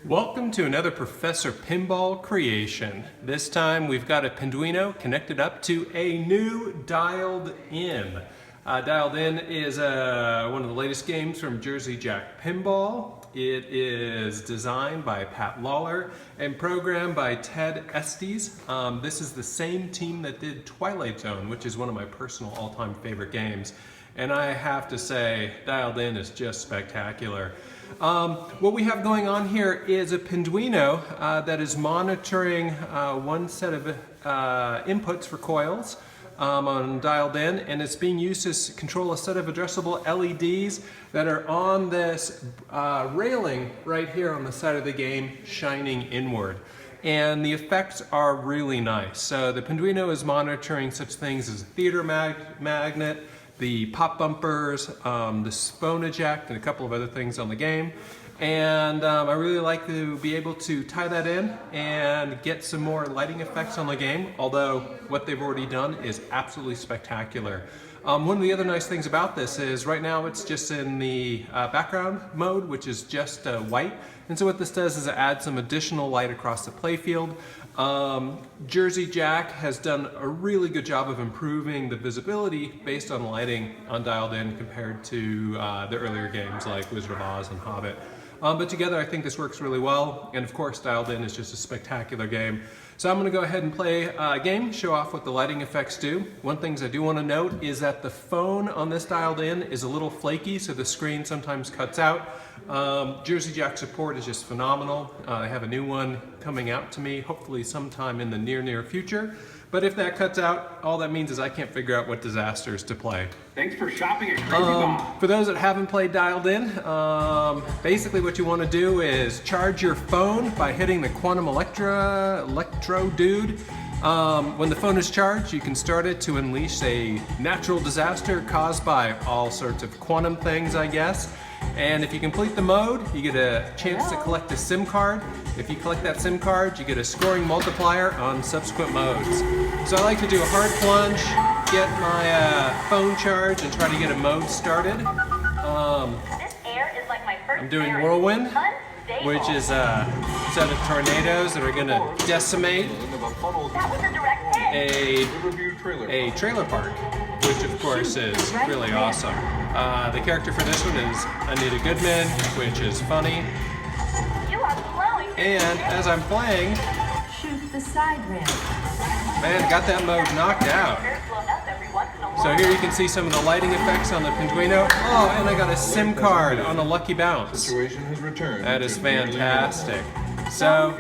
Welcome to another Professor Pinball creation. This time we've got a Pinduino connected up to a new Dialed In. Dialed In is one of the latest games from Jersey Jack Pinball. It is designed by Pat Lawler and programmed by Ted Estes. This is the same team that did Twilight Zone, which is one of my personal all-time favorite games. And I have to say, Dialed In is just spectacular. What we have going on here is a Pinduino that is monitoring one set of inputs for coils on Dialed In, and it's being used to control a set of addressable LEDs that are on this railing right here on the side of the game, shining inward. And the effects are really nice. So the Pinduino is monitoring such things as a theater magnet, the pop bumpers, the phone eject, and a couple of other things on the game. And I really like to be able to tie that in and get some more lighting effects on the game, although what they've already done is absolutely spectacular. One of the other nice things about this is right now it's just in the background mode, which is just white. And so what this does is it adds some additional light across the playfield. Jersey Jack has done a really good job of improving the visibility based on lighting on Dialed In compared to the earlier games like Wizard of Oz and Hobbit. But together I think this works really well, and of course Dialed In is just a spectacular game. So I'm going to go ahead and play a game, show off what the lighting effects do. One thing I do want to note is that the phone on this Dialed In is a little flaky, so the screen sometimes cuts out. Jersey Jack support is just phenomenal. I have a new one coming out to me, hopefully sometime in the near future. But if that cuts out, all that means is I can't figure out what disasters to play. Thanks for shopping at Crazy Bob. For those that haven't played Dialed In, basically what you want to do is charge your phone by hitting the quantum electro dude. When the phone is charged, you can start it to unleash a natural disaster caused by all sorts of quantum things, I guess. And if you complete the mode, you get a chance to collect a SIM card. If you collect that SIM card, you get a scoring multiplier on subsequent modes. So I like to do a hard plunge, get my phone charged, and try to get a mode started. I'm doing Whirlwind, which is a set of tornadoes that are going to decimate a trailer park, which of course is really awesome. The character for this one is Anita Goodman, which is funny. And as I'm playing, shoot the side ramp. Man, got that mode knocked out. So here you can see some of the lighting effects on the Pinduino. Oh, and I got a SIM card on a lucky bounce. That is fantastic. So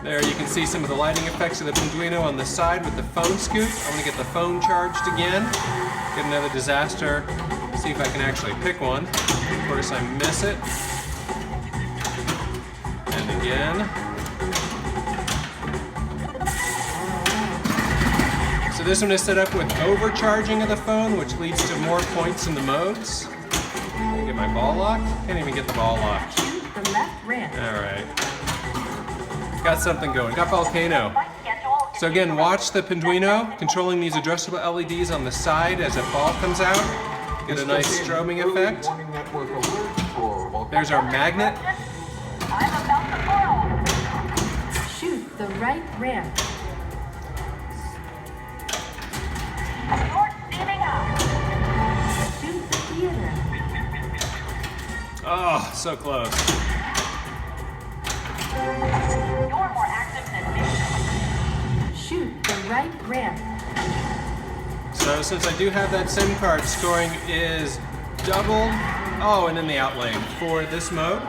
there you can see some of the lighting effects of the Pinduino on the side with the phone scoop. I'm going to get the phone charged again. Get another disaster. See if I can actually pick one. Of course I miss it. And again. So this one is set up with overcharging of the phone, which leads to more points in the modes. Let me get my ball locked. Can't even get the ball locked. The left ramp. Alright. Got something going. Got Volcano. So again, watch the Pinduino controlling these addressable LEDs on the side as a ball comes out. Get a nice strobing effect. There's our magnet. Shoot the right ramp. Shoot the theater. Oh, so close. Shoot the right ramp. So since I do have that SIM card, scoring is doubled. Oh, and in the outlane for this mode.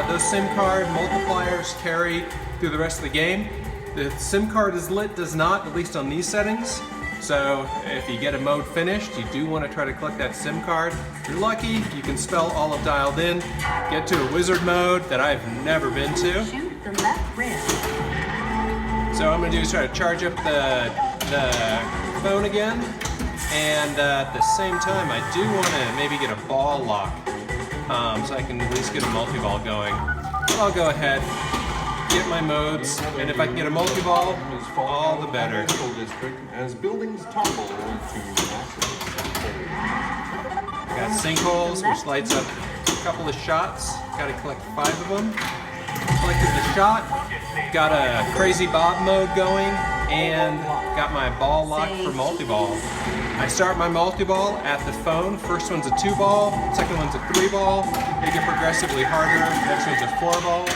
Those SIM card multipliers carry through the rest of the game. The SIM card is lit does not, at least on these settings. So if you get a mode finished, you do want to try to collect that SIM card. If you're lucky, you can spell all of Dialed In, get to a wizard mode that I've never been to. Shoot the left ramp. So what I'm going to do is try to charge up the phone again. And at the same time, I do want to maybe get a ball lock. So I can at least get a multi-ball going. But I'll go ahead, get my modes, and if I can get a multi-ball, all the better. As buildings topple Got sinkholes, which lights up a couple of shots. Got to collect 5 of them. Collected the shot. Got a crazy Bob mode going, and got my ball locked for multi-ball. I start my multi-ball at the phone. First one's a 2-ball, second one's a 3-ball. They get progressively harder. Next one's a 4-ball.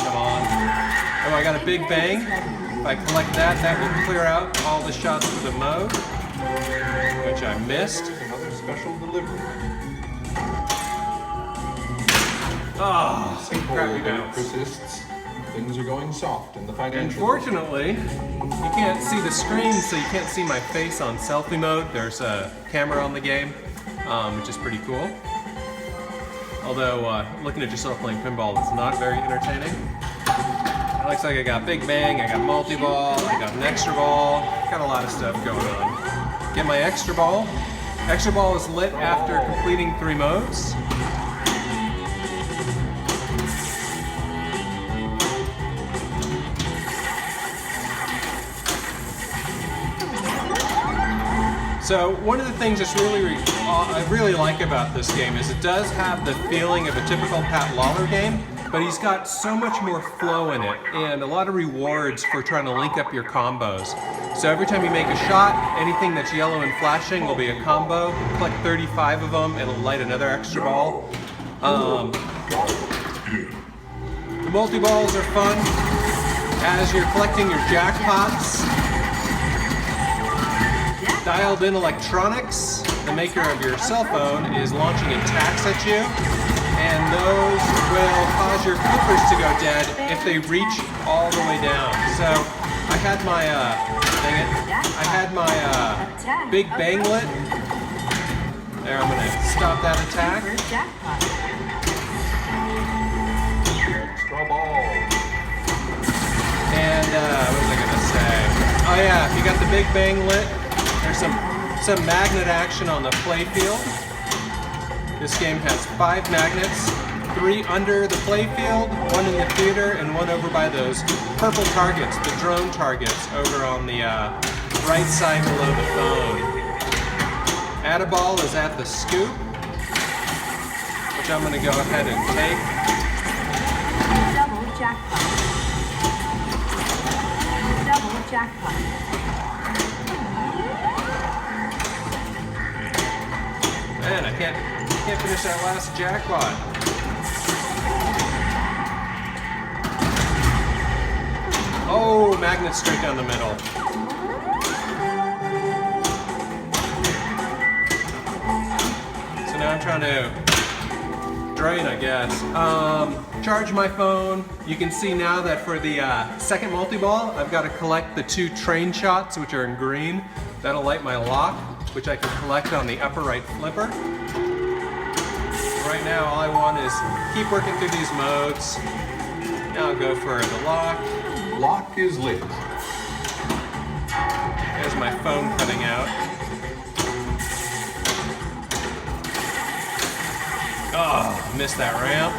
Come on. Oh, I got a big bang. If I collect that, that will clear out all the shots for the mode, which I missed. Another special delivery. Oh, crappy Sinkhole bounce. persists. Things are going soft in the financial. Unfortunately, you can't see the screen, so you can't see my face on selfie mode. There's a camera on the game, which is pretty cool. Although, looking at yourself playing pinball is not very entertaining. It looks like I got Big Bang, I got multi-ball, I got an extra ball. Got a lot of stuff going on. Get my extra ball. Extra ball is lit after completing 3 modes. So one of the things that's I really like about this game is it does have the feeling of a typical Pat Lawler game, but he's got so much more flow in it and a lot of rewards for trying to link up your combos. So every time you make a shot, anything that's yellow and flashing will be a combo. Collect 35 of them, it'll light another extra ball. The multi-balls are fun as you're collecting your jackpots. Dialed In Electronics, the maker of your cell phone, is launching attacks at you, and those will cause your clippers to go dead if they reach all the way down. So I had my, Big Bang lit. There, I'm gonna stop that attack. Extra ball. And what was I gonna say? Oh yeah, if you got the Big Bang lit, there's some magnet action on the playfield. This game has 5 magnets, 3 under the playfield, 1 in the theater, and 1 over by those purple targets, the drone targets, over on the right side below the phone. Add-a-ball is at the scoop, which I'm going to go ahead and take. Double jackpot. Double jackpot. Man, I can't finish that last jackpot. Oh, magnet straight down the middle. So now I'm trying to drain, I guess. Charge my phone. You can see now that for the second multi-ball, I've got to collect the 2 train shots, which are in green. That'll light my lock, which I can collect on the upper right flipper. Right now, all I want is keep working through these modes. Now I'll go for the lock. Lock is lit. There's my phone cutting out. Oh, missed that ramp.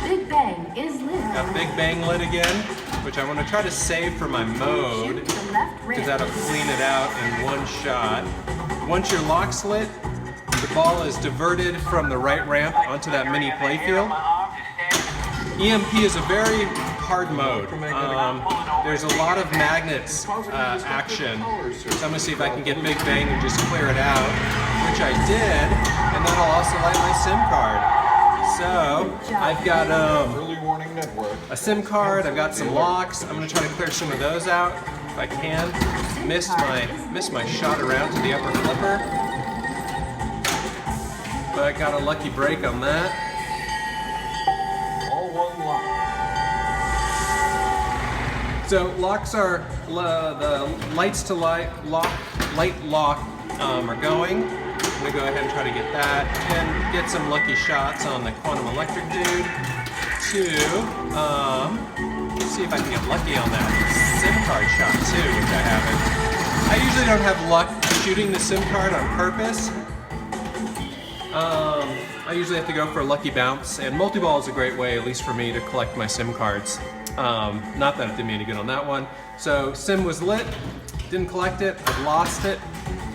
Big Bang is lit. Got Big Bang lit again, which I want to try to save for my mode, Shoot the left because ramp. that'll clean it out in one shot. Once your lock's lit, the ball is diverted from the right ramp onto that mini playfield. EMP is a very hard mode. There's a lot of magnets action, so I'm gonna see if I can get Big Bang and just clear it out, which I did, and that'll also light my SIM card. So I've got Early warning network. a SIM card, I've got some locks. I'm gonna try to clear some of those out if I can. Missed my shot around to the upper flipper, but I got a lucky break on that. All one lock. So locks are the lights to light lock are going. I'm gonna go ahead and try to get that and get some lucky shots on the quantum electric dude. See if I can get lucky on that SIM card shot too, which I haven't. I usually don't have luck shooting the SIM card on purpose. I usually have to go for a lucky bounce, and multi-ball is a great way, at least for me, to collect my SIM cards. Not that it did me any good on that one. So SIM was lit, didn't collect it, I've lost it,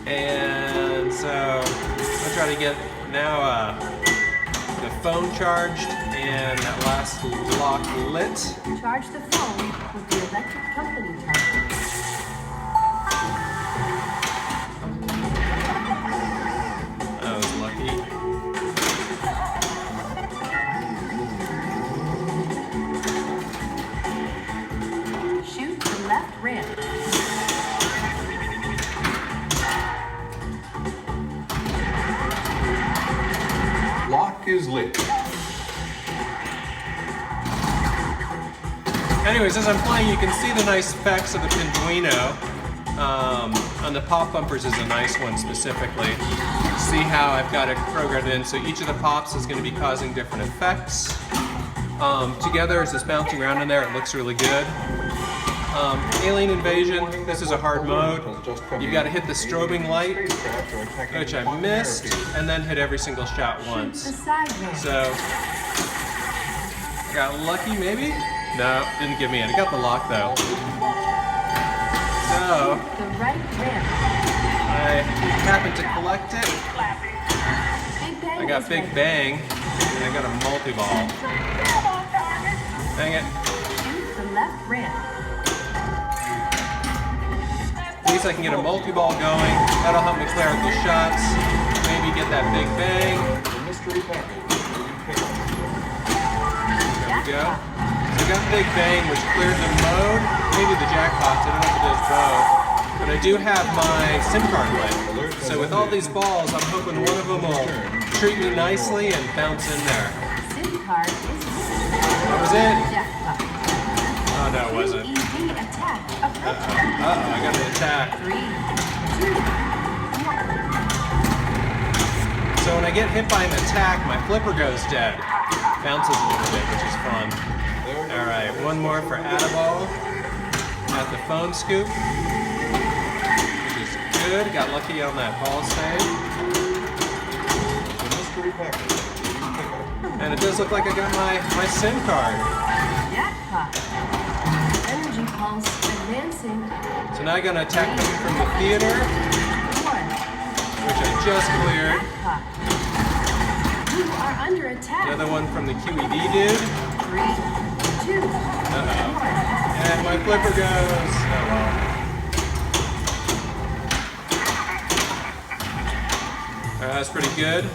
and so I'll try to get now the phone charged, and that last lock lit. Charge the phone with the electric company charger. That was lucky. Shoot the left ramp. Lock is lit. Anyways, as I'm playing, you can see the nice effects of the Pinduino. On the pop bumpers is a nice one specifically. See how I've got it programmed in, so each of the pops is going to be causing different effects. Together, as it's bouncing around in there, it looks really good. Alien Invasion, this is a hard mode. You've got to hit the strobing light, which I missed, and then hit every single shot Shoot once. the side ramp. So, I got lucky maybe? No, didn't give me any. I got the lock though. So, The right ramp. I happened to collect it. Big Bang I got is Big ready. Bang, and I got a multi-ball. Dang it. Shoot the left ramp. At least I can get a multi-ball going. That'll help me clear out the shots. Maybe get that Big Bang. The mystery package. There we go. So I got Big Bang, which cleared the mode. Maybe the jackpots, I don't know if it does both. But I do have my SIM card lit. So with all these balls, I'm hoping one of them will treat me nicely and bounce in there. SIM card is That was it. jackpot. Oh no, it wasn't. EV attack approaching. Uh-oh, I got an attack. 3, 2, 1. So when I get hit by an attack, my flipper goes dead. Bounces a little bit, which is fun. Alright, one more for Adaball at the phone scoop, which is good. Got lucky on that ball save. The mystery package. And it does look like I got my SIM card. Jackpot. Energy pulse advancing. So now I'm going to attack them from the theater, 1. which I just cleared. Jackpot. You are under attack. The other one from the QED dude. 3, 2, 1. And my flipper goes. Oh well. That's pretty good.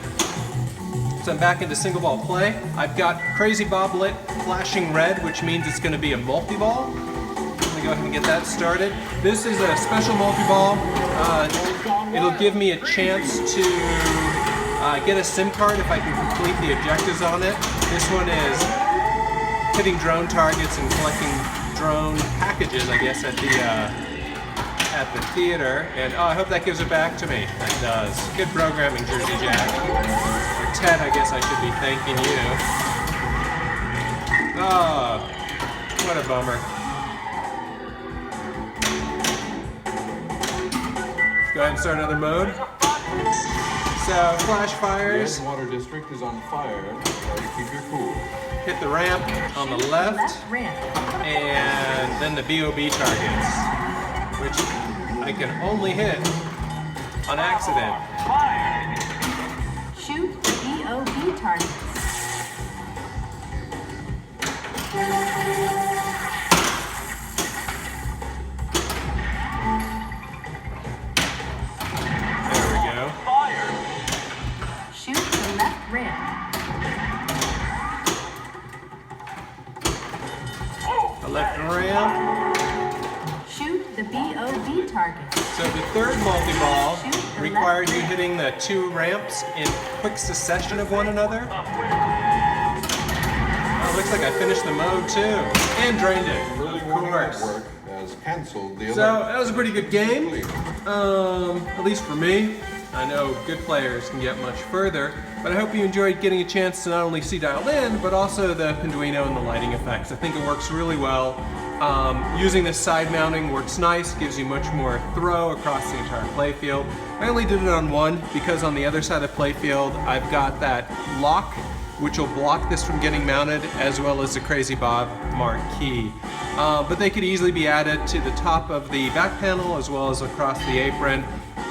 So I'm back into single ball play. I've got Crazy Bob lit flashing red, which means it's going to be a multi-ball. Let me go ahead and get that started. This is a special multi-ball. It'll give me a chance to get a SIM card if I can complete the objectives on it. This one is hitting drone targets and collecting drone packages, I guess, at the theater. And I hope that gives it back to me. That does. Good programming, Jersey Jack. Or Ted, I guess I should be thanking you. Oh, what a bummer. Go ahead and start another mode. So, flash The fires. Edgewater District is on fire. Try to keep your cool. Hit the ramp on the left. Left ramp. And then the BOB targets, which I can only hit on accident. Shoot the BOB targets. There we go. Shoot the left ramp. The left ramp. Shoot the BOB target. So the third multi-ball requires you hitting the 2 ramps in quick succession of one another. Oh, looks like I finished the mode too. And drained it, Early of Warning course. Network has canceled the So that was a pretty good game, at least for me. I know good players can get much further, but I hope you enjoyed getting a chance to not only see Dialed In, but also the Pinduino and the lighting effects. I think it works really well. Using this side mounting works nice, gives you much more throw across the entire playfield. I only did it on one because on the other side of the playfield, I've got that lock, which will block this from getting mounted, as well as the Crazy Bob marquee. But they could easily be added to the top of the back panel as well as across the apron,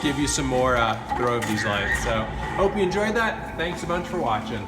give you some more throw of these lights. So hope you enjoyed that. Thanks a bunch for watching.